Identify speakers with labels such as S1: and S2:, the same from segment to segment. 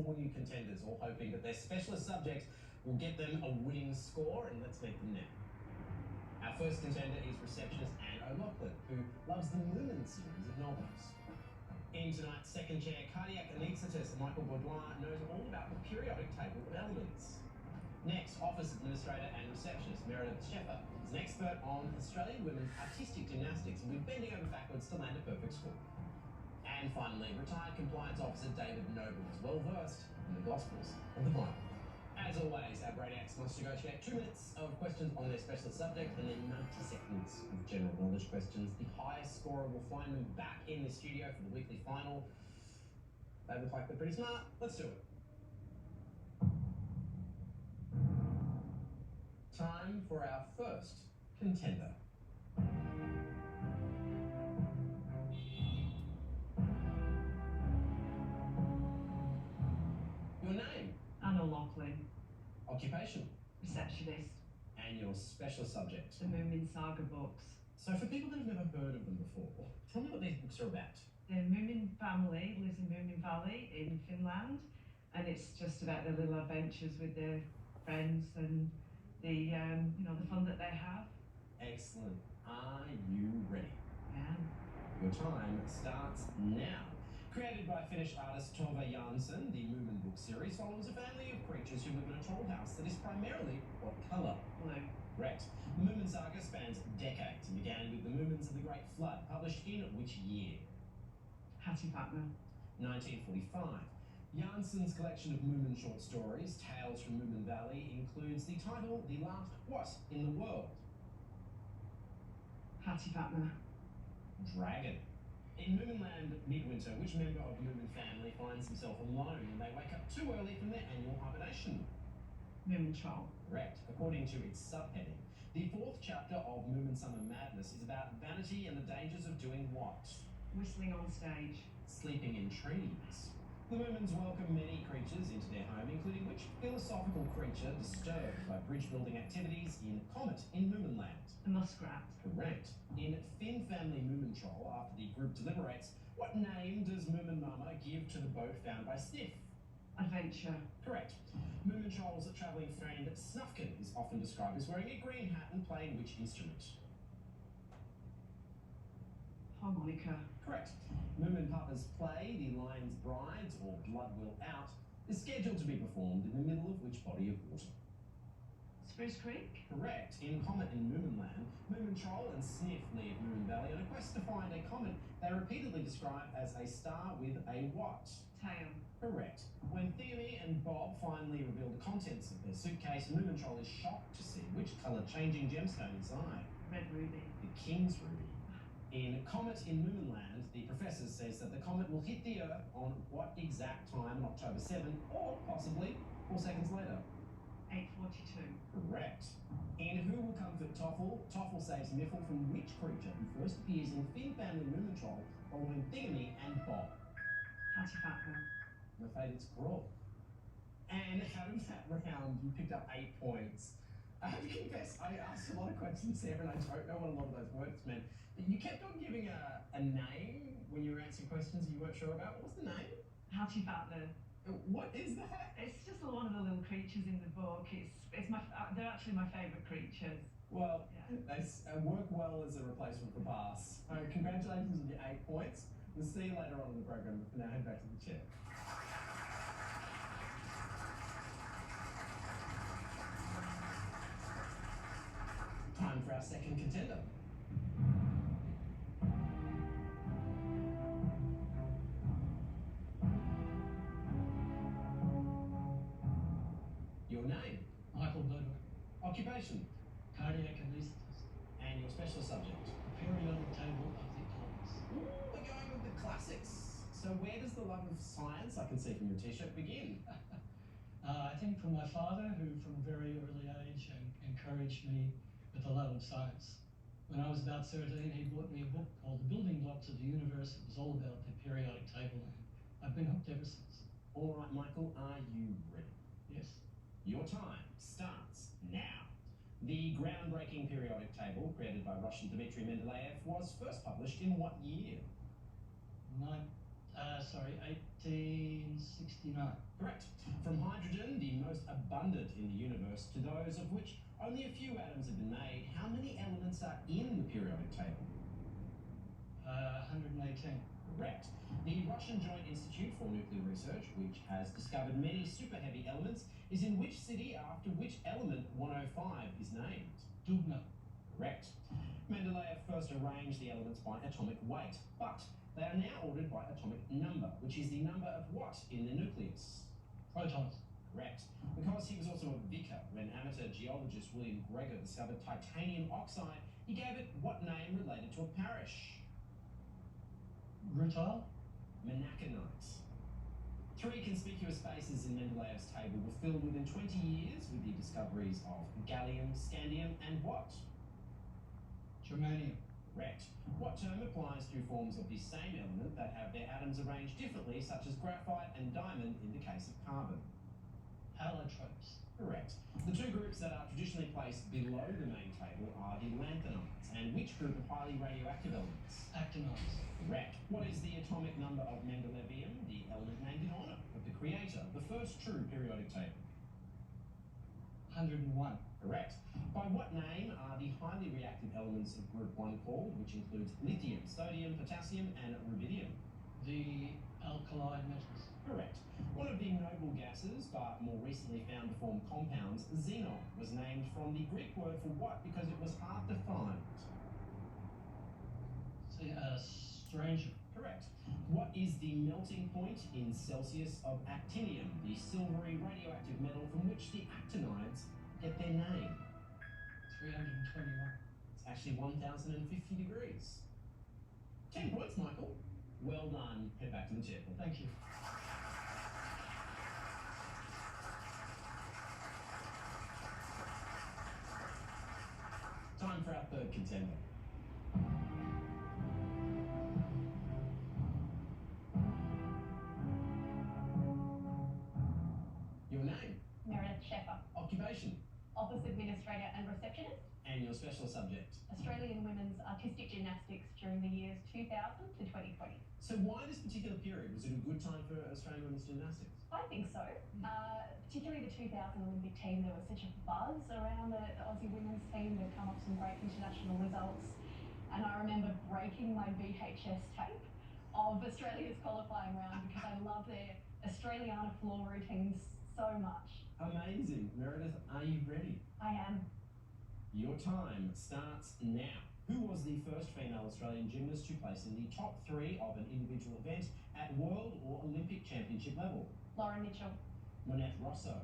S1: 4 new contenders, all hoping that their specialist subject will get them a winning score, and let's meet them now. Our first contender is receptionist Anne O'Loughlin, who loves the Moomin series of novels. In tonight's second chair, cardiac anaesthetist Michael Baudouin knows all about the periodic table of elements. Next, office administrator and receptionist Meredith Sheffer is an expert on Australian women's artistic gymnastics and will be bending over backwards to land a perfect score. And finally, retired compliance officer David Noble is well versed in the Gospels of the Bible. As always, our brainiacs must negotiate 2 minutes of questions on their specialist subject and then 90 seconds of general knowledge questions. The highest scorer will find them back in the studio for the weekly final. They look like they're pretty smart. Let's do it. Time for our first contender. Your name?
S2: Anne O'Loughlin.
S1: Occupation?
S2: Receptionist.
S1: And your specialist subject?
S2: The Moomin Saga books.
S1: So for people that have never heard of them before, tell me what these books are about.
S2: The Moomin family lives in Moomin Valley in Finland, and it's just about their little adventures with their friends and the the fun that they have.
S1: Excellent. Are you ready?
S2: Yeah.
S1: Your time starts now. Created by Finnish artist Tove Jansson, the Moomin book series follows a family of creatures who live in a troll house that is primarily what colour?
S2: Blue.
S1: Correct. The Moomin saga spans decades and began with the Moomins of the Great Flood, published in which year?
S2: Hattie-Fatma.
S1: 1945. Jansson's collection of Moomin short stories, Tales from Moomin Valley, includes the title The Last What in the World?
S2: Hattie-Fatma.
S1: Dragon. In Moominland Midwinter, which member of the Moomin family finds himself alone when they wake up too early from their annual hibernation?
S2: Moomin Troll.
S1: Correct. According to its subheading, the 4th chapter of Moomin Summer Madness is about vanity and the dangers of doing what?
S2: Whistling on stage.
S1: Sleeping in trees. The Moomins welcome many creatures into their home, including which philosophical creature disturbed by bridge-building activities in Comet in Moominland?
S2: A muskrat.
S1: Correct. In Finn Family Moomin Troll, after the group deliberates, what name does Moomin Mama give to the boat found by Sniff?
S2: Adventure.
S1: Correct. Moomin Troll's travelling friend Snufkin is often described as wearing a green hat and playing which instrument?
S2: Harmonica.
S1: Correct. Moomin Papa's play, The Lion's Brides, or Blood Will Out, is scheduled to be performed in the middle of which body of water?
S2: Spruce Creek.
S1: Correct. In Comet in Moominland, Moomin Troll and Sniff leave Moomin Valley on a quest to find a comet they repeatedly describe as a star with a what?
S2: Tail.
S1: Correct. When Theomy and Bob finally reveal the contents of their suitcase, Moomin Troll is shocked to see which colour-changing gemstone inside?
S2: Red Ruby.
S1: The King's Ruby. In Comet in Moominland, the professor says that the comet will hit the Earth on what exact time on October 7, or possibly 4 seconds later?
S2: 8:42.
S1: Correct. In Who Will Comfort Toffle, Toffle saves Miffle from which creature who first appears in Finn Family Moomin Troll following Theomy and Bob?
S2: Hattie-Fatma.
S1: I'm afraid it's Grog. And out of that round, you picked up 8 points. I have to confess, I asked a lot of questions there, and I don't know what a lot of those words meant. But you kept on giving a name when you were answering questions you weren't sure about. What was the name?
S2: Hattie-Fatma.
S1: What is that?
S2: It's just one of the little creatures in the book. They're actually my favourite creatures.
S1: Well,
S2: Yeah.
S1: they work well as a replacement for Bass. So congratulations on your 8 points. We'll see you later on in the program, but for now, head back to the chair. Time for our second contender. Your name?
S3: Michael Bloodworth.
S1: Occupation?
S3: Cardiac anaesthetist.
S1: And your specialist subject?
S3: Periodic table of the elements.
S1: Ooh, we're going with the classics. So where does the love of science, I can see from your t-shirt, begin?
S3: I think from my father, who from a very early age encouraged me with the love of science. When I was about 13, he bought me a book called The Building Blocks of the Universe. It was all about the periodic table, and I've been hooked ever since.
S1: All right, Michael, are you ready?
S3: Yes.
S1: Your time starts now. The groundbreaking periodic table, created by Russian Dmitry Mendeleev, was first published in what year?
S3: 18 1969.
S1: Correct. From hydrogen, the most abundant in the universe, to those of which only a few atoms have been made, how many elements are in the periodic table?
S3: 118.
S1: Correct. The Russian Joint Institute for Nuclear Research, which has discovered many super heavy elements, is in which city after which element 105 is named?
S3: Dubno.
S1: Correct. Mendeleev first arranged the elements by atomic weight, but they are now ordered by atomic number, which is the number of what in the nucleus?
S3: Protons.
S1: Correct. Because he was also a vicar when amateur geologist William Gregor discovered titanium oxide, he gave it what name related to a parish?
S3: Rutile.
S1: Menachanites. 3 conspicuous spaces in Mendeleev's table were filled within 20 years with the discoveries of gallium, scandium, and what?
S3: Germanium.
S1: Correct. What term applies to forms of the same element that have their atoms arranged differently, such as graphite and diamond in the case of carbon?
S3: Allotropes.
S1: Correct. The 2 groups that are traditionally placed below the main table are the lanthanides, and which group of highly radioactive elements?
S3: Actinides.
S1: Correct. What is the atomic number of Mendelevium, the element named in honour of the creator of the first true periodic table?
S3: 101.
S1: Correct. By what name are the highly reactive elements of group 1 called, which includes lithium, sodium, potassium, and rubidium?
S3: The alkali metals.
S1: Correct. One of the noble gases, but more recently found to form compounds, xenon, was named from the Greek word for what because it was hard to find?
S3: Stranger.
S1: Correct. What is the melting point in Celsius of actinium, the silvery radioactive metal from which the actinides get their name?
S3: 321.
S1: It's actually 1050 degrees. 10 points, Michael. Well done. Head back to the table.
S3: Thank you.
S1: Time for our third contender. Your name,
S4: Meredith Sheffer,
S1: occupation,
S4: Office Administrator and Receptionist,
S1: and your special subject.
S4: Australian Women's Artistic Gymnastics during the years 2000 to 2020.
S1: So why this particular period? Was it a good time for Australian women's gymnastics?
S4: I think so. Particularly the 2000 Olympic team, there was such a buzz around the Aussie women's team. They've come off some great international results. And I remember breaking my VHS tape of Australia's qualifying round because I love their Australiana floor routines so much.
S1: Amazing. Meredith, are you ready?
S4: I am.
S1: Your time starts now. Who was the first female Australian gymnast to place in the top 3 of an individual event at world or Olympic championship level?
S4: Lauren Mitchell.
S1: Monette Rosso.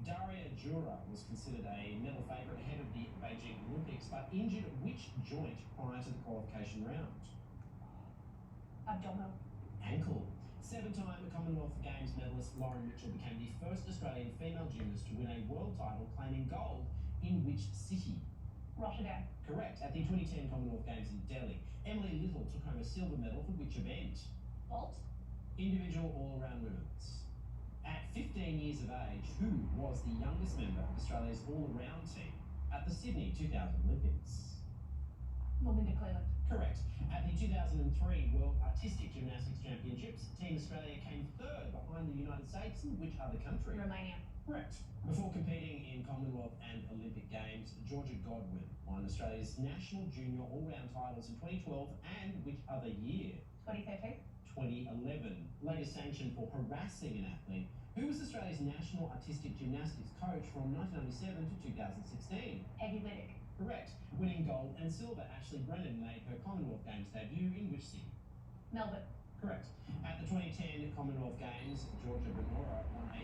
S1: Daria Jura was considered a medal favourite ahead of the Beijing Olympics, but injured which joint prior to the qualification round?
S4: Abdominal.
S1: Ankle. 7-time Commonwealth Games medalist Lauren Mitchell became the first Australian female gymnast to win a world title, claiming gold in which city?
S4: Rotterdam.
S1: Correct. At the 2010 Commonwealth Games in Delhi, Emily Little took home a silver medal for which event?
S4: Vault.
S1: Individual all-around women's. At 15 years of age, who was the youngest member of Australia's all-around team at the Sydney 2000 Olympics?
S4: Melinda Cleland.
S1: Correct. At the 2003 World Artistic Gymnastics Championships, Team Australia came 3rd behind the United States and which other country?
S4: Romania.
S1: Correct. Before competing in Commonwealth and Olympic Games, Georgia Godwin won Australia's national junior all-round titles in 2012 and which other year?
S4: 2013.
S1: 2011. Later sanctioned for harassing an athlete. Who was Australia's national artistic gymnastics coach from 1997 to 2016?
S4: Peggy Liddick.
S1: Correct. Winning gold and silver, Ashley Brennan made her Commonwealth Games debut in which city?
S4: Melbourne.
S1: Correct. At the 2010 Commonwealth Games, Georgia Benora won a